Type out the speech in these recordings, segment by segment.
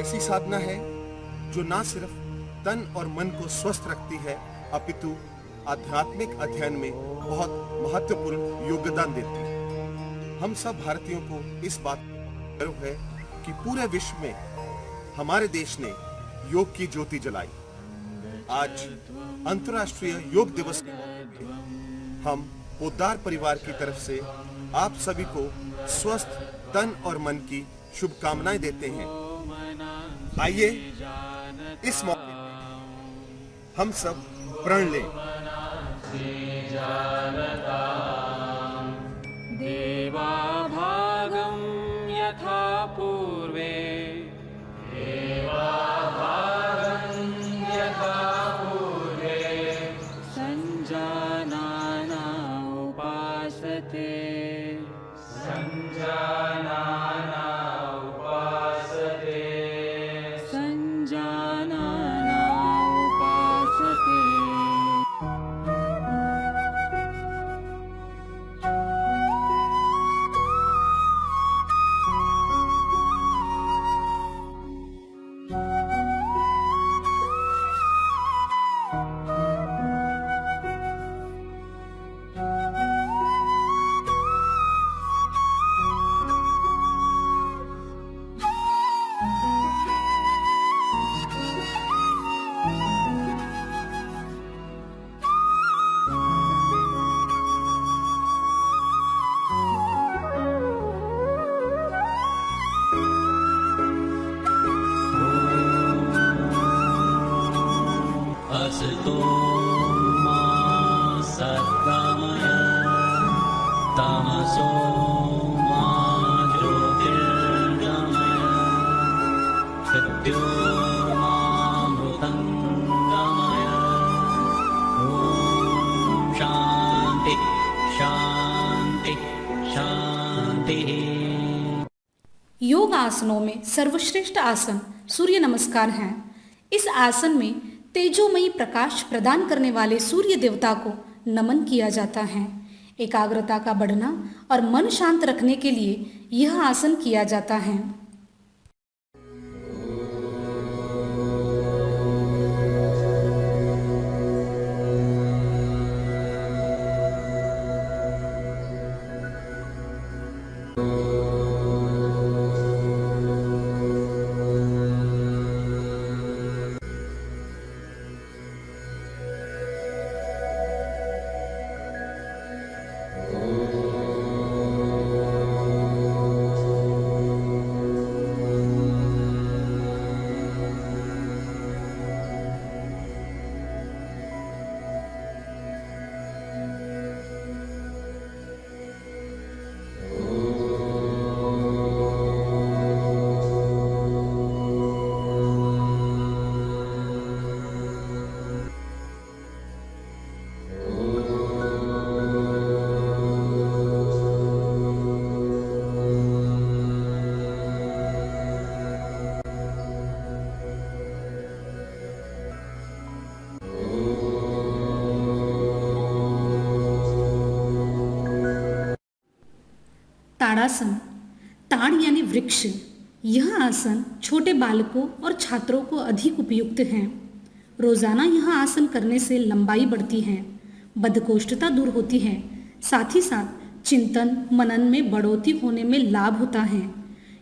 ऐसी साधना है जो ना सिर्फ तन और मन को स्वस्थ रखती है अपितु आध्यात्मिक अध्ययन में बहुत महत्वपूर्ण योगदान देती है। हम सब भारतीयों को इस बात पर गर्व है कि पूरे विश्व में हमारे देश ने योग की ज्योति जलाई। आज अंतर्राष्ट्रीय योग दिवस के मौके पर हम पोद्दार परिवार की तरफ से आप सभी को स्वस्थ तन और मन की शुभकामनाएं देते हैं। आइए इस मौके पर हम सब प्रण लें। देवा भागं यथा पूर्वे संजानाना उपासते असतो मा सद्गमय तमसो मा ज्योतिर्गमय मृत्योर्मामृतं गमय। ॐ शान्ति शान्ति शान्तिः। योग आसनों में सर्वश्रेष्ठ आसन सूर्य नमस्कार है। इस आसन में तेजोमयी प्रकाश प्रदान करने वाले सूर्य देवता को नमन किया जाता है। एकाग्रता का बढ़ना और मन शांत रखने के लिए यह आसन किया जाता है। ताड़ासन, ताड़ यानी वृक्ष। यह आसन छोटे बालकों और छात्रों को अधिक उपयुक्त है। रोजाना यह आसन करने से लंबाई बढ़ती है, बद्धकोष्ठता दूर होती है, साथ ही साथ चिंतन मनन में बढ़ोतरी होने में लाभ होता है।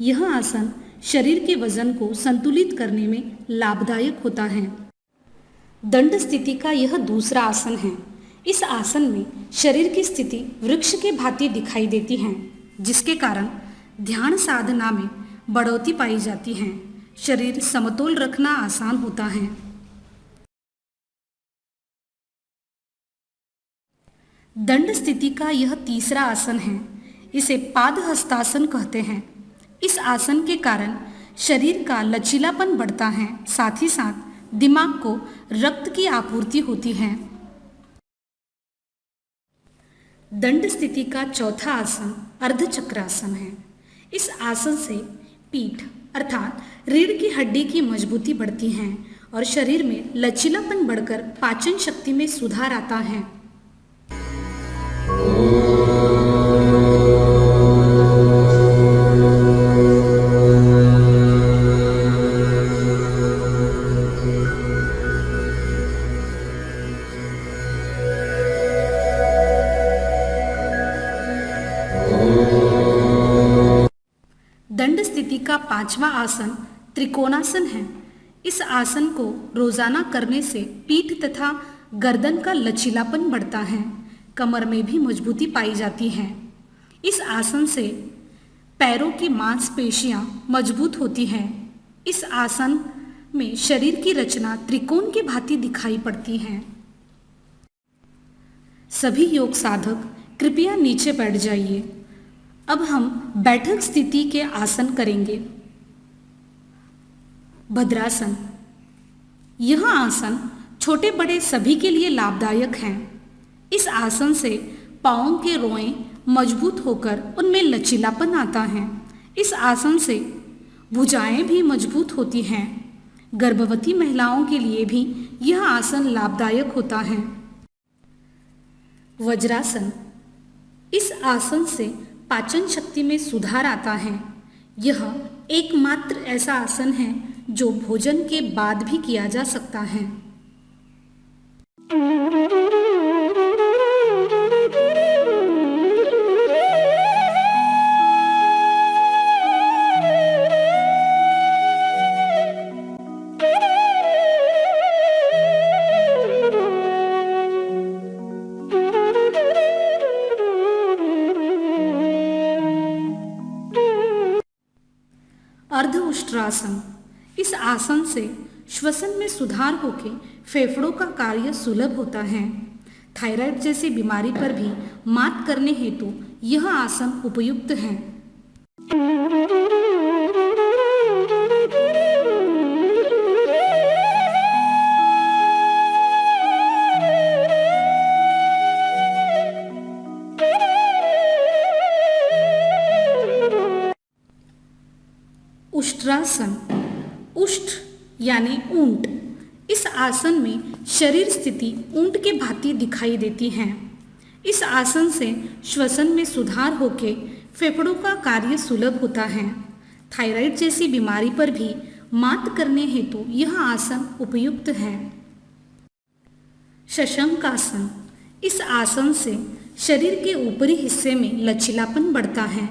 यह आसन शरीर के वजन को संतुलित करने में लाभदायक होता है। दंड स्थिति का यह दूसरा आसन है। इस आसन में शरीर की स्थिति वृक्ष के भांति दिखाई देती है, जिसके कारण ध्यान साधना में बढ़ोतरी पाई जाती है। शरीर समतोल रखना आसान होता है। दंड स्थिति का यह तीसरा आसन है। इसे पाद हस्तासन कहते हैं। इस आसन के कारण शरीर का लचीलापन बढ़ता है, साथ ही साथ दिमाग को रक्त की आपूर्ति होती है। दंड स्थिति का चौथा आसन अर्धचक्रासन है। इस आसन से पीठ अर्थात रीढ़ की हड्डी की मजबूती बढ़ती है और शरीर में लचीलापन बढ़कर पाचन शक्ति में सुधार आता है। दंड स्थिति का 5वां आसन त्रिकोणासन है। इस आसन को रोजाना करने से पीठ तथा गर्दन का लचीलापन बढ़ता है, कमर में भी मजबूती पाई जाती है। इस आसन से पैरों की मांसपेशियां मजबूत होती हैं। इस आसन में शरीर की रचना त्रिकोण की भांति दिखाई पड़ती है। सभी योग साधक कृपया नीचे बैठ जाइए। अब हम बैठक स्थिति के आसन करेंगे। भद्रासन। यह आसन छोटे बड़े सभी के लिए लाभदायक है। इस आसन से पांवों के रोएं मजबूत होकर उनमें लचीलापन आता है। इस आसन से भुजाएं भी मजबूत होती हैं। गर्भवती महिलाओं के लिए भी यह आसन लाभदायक होता है। वज्रासन। इस आसन से पाचन शक्ति में सुधार आता है। यह एकमात्र ऐसा आसन है जो भोजन के बाद भी किया जा सकता है। अर्ध उष्ट्रासन। इस आसन से श्वसन में सुधार होकर फेफड़ों का कार्य सुलभ होता है। थायराइड जैसी बीमारी पर भी मात करने हेतु यह आसन उपयुक्त है। उष्ट्रासन। उष्ठ यानी ऊंट। इस आसन में शरीर स्थिति ऊंट के भांति दिखाई देती है। इस आसन से श्वसन में सुधार होकर फेफड़ों का कार्य सुलभ होता है। थायराइड जैसी बीमारी पर भी मात करने हेतु यह आसन उपयुक्त है। शशंकासन। इस आसन से शरीर के ऊपरी हिस्से में लचीलापन बढ़ता है।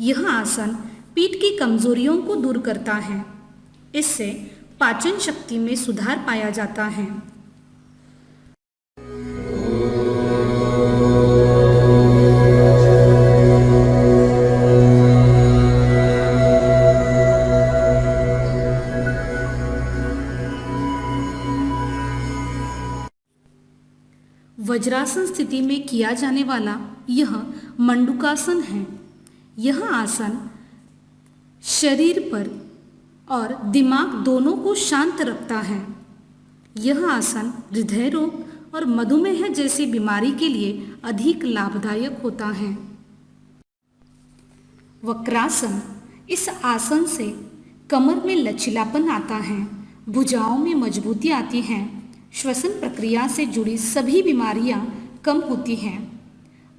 यह आसन पीठ की कमजोरियों को दूर करता है। इससे पाचन शक्ति में सुधार पाया जाता है। वज्रासन स्थिति में किया जाने वाला यह मंडूकासन है। यह आसन शरीर पर और दिमाग दोनों को शांत रखता है। यह आसन हृदय रोग और मधुमेह जैसी बीमारी के लिए अधिक लाभदायक होता है। वक्रासन। इस आसन से कमर में लचीलापन आता है, भुजाओं में मजबूती आती है, श्वसन प्रक्रिया से जुड़ी सभी बीमारियां कम होती हैं,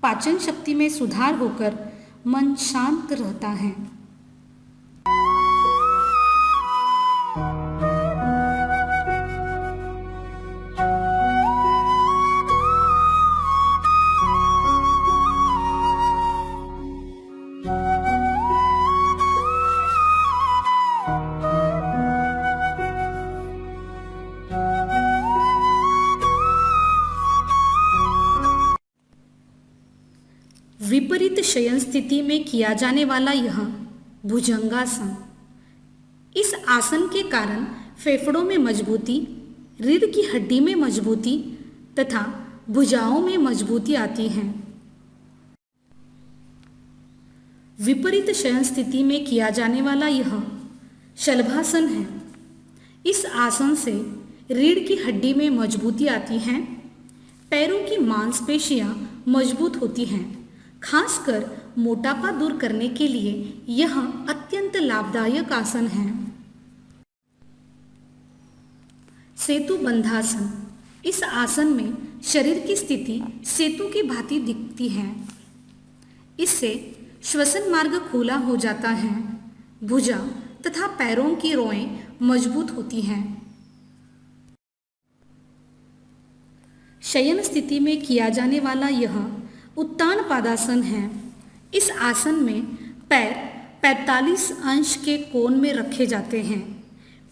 पाचन शक्ति में सुधार होकर मन शांत रहता है। विपरीत शयन स्थिति में किया जाने वाला यह भुजंगासन। इस आसन के कारण फेफड़ों में मजबूती, रीढ़ की हड्डी में मजबूती तथा भुजाओं में मजबूती आती है। विपरीत शयन स्थिति में किया जाने वाला यह शलभासन है। इस आसन से रीढ़ की हड्डी में मजबूती आती है, पैरों की मांसपेशियां मजबूत होती हैं। खासकर मोटापा दूर करने के लिए यह अत्यंत लाभदायक आसन है। सेतु बंधासन। इस आसन में शरीर की स्थिति सेतु की भांति दिखती है। इससे श्वसन मार्ग खुला हो जाता है, भुजा तथा पैरों की रोएं मजबूत होती हैं। शयन स्थिति में किया जाने वाला यह उत्तान पादासन है। इस आसन में पैर 45 अंश के कोण में रखे जाते हैं।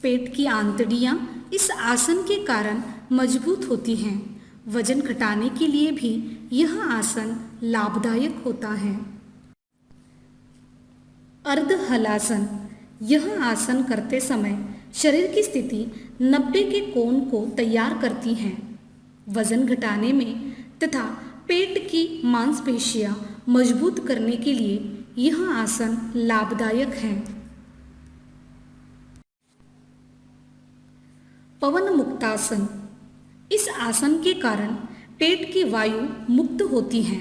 पेट की आंतड़ियाँ इस आसन के कारण मजबूत होती हैं। वजन घटाने के लिए भी यह आसन लाभदायक होता है। अर्ध हलासन। यह आसन करते समय शरीर की स्थिति 90 के कोण को तैयार करती है। वजन घटाने में तथा पेट की मांसपेशियां मजबूत करने के लिए यह आसन लाभदायक है। पवन मुक्तासन। इस आसन के कारण पेट की वायु मुक्त होती है।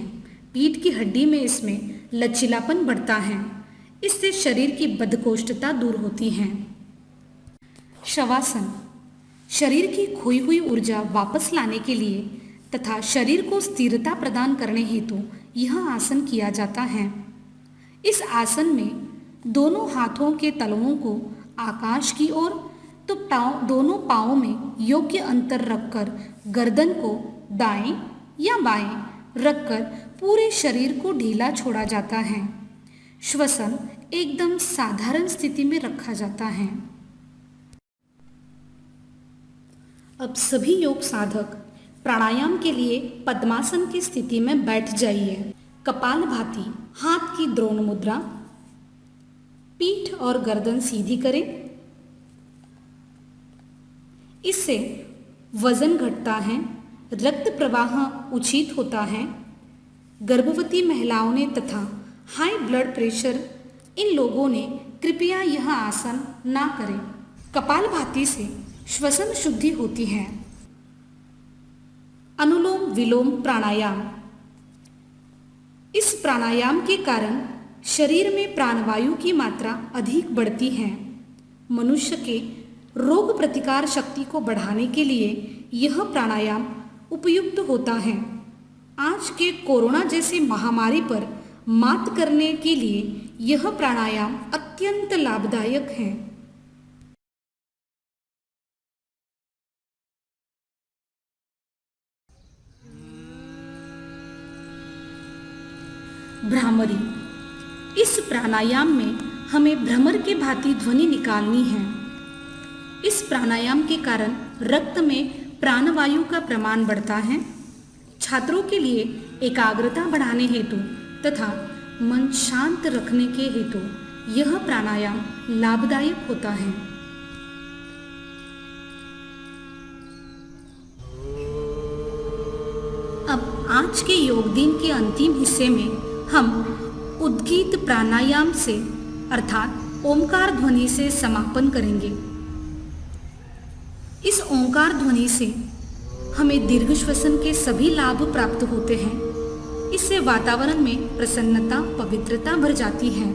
पीठ की हड्डी में इसमें लचीलापन बढ़ता है। इससे शरीर की बद्धकोष्ठता दूर होती है। शवासन। शरीर की खोई हुई ऊर्जा वापस लाने के लिए तथा शरीर को स्थिरता प्रदान करने हेतु यह आसन किया जाता है। इस आसन में दोनों हाथों के तलवों को आकाश की ओर तो दोनों पांवों में योग्य अंतर रखकर गर्दन को दाएं या बाएं रखकर पूरे शरीर को ढीला छोड़ा जाता है। श्वसन एकदम साधारण स्थिति में रखा जाता है। अब सभी योग साधक प्राणायाम के लिए पद्मासन की स्थिति में बैठ जाइए। कपालभाति, हाथ की द्रोण मुद्रा, पीठ और गर्दन सीधी करें। इससे वजन घटता है, रक्त प्रवाह उचित होता है। गर्भवती महिलाओं ने तथा हाई ब्लड प्रेशर इन लोगों ने कृपया यह आसन ना करें। कपालभाति से श्वसन शुद्धि होती है। अनुलोम विलोम प्राणायाम। इस प्राणायाम के कारण शरीर में प्राणवायु की मात्रा अधिक बढ़ती है। मनुष्य के रोग प्रतिकार शक्ति को बढ़ाने के लिए यह प्राणायाम उपयुक्त होता है। आज के कोरोना जैसी महामारी पर मात करने के लिए यह प्राणायाम अत्यंत लाभदायक है। भ्रामरी। इस प्राणायाम में हमें भ्रमर के भांति ध्वनि निकालनी है। इस प्राणायाम के कारण रक्त में प्राणवायु का प्रमाण बढ़ता है। छात्रों के लिए एकाग्रता बढ़ाने हेतु तथा मन शांत रखने के हेतु यह प्राणायाम लाभदायक होता है। अब आज के योग दिन के अंतिम हिस्से में हम उद्गीत प्राणायाम से अर्थात ओंकार ध्वनि से समापन करेंगे। इस ओंकार ध्वनि से हमें दीर्घ श्वसन के सभी लाभ प्राप्त होते हैं। इससे वातावरण में प्रसन्नता, पवित्रता भर जाती है।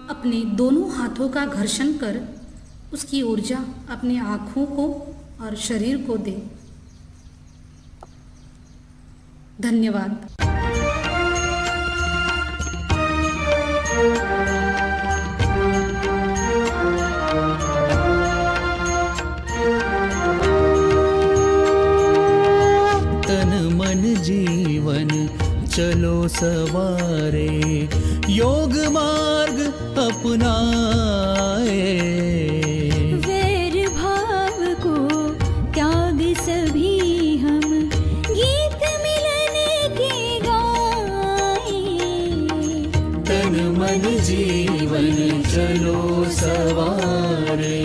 अपने दोनों हाथों का घर्षण कर उसकी ऊर्जा अपने आँखों को और शरीर को दे। धन्यवाद। जीवन चलो सवारे, योग मार्ग अपनाए। वैर भाव को त्याग सभी हम गीत मिलन के गाए। तन मन जीवन चलो सवारे।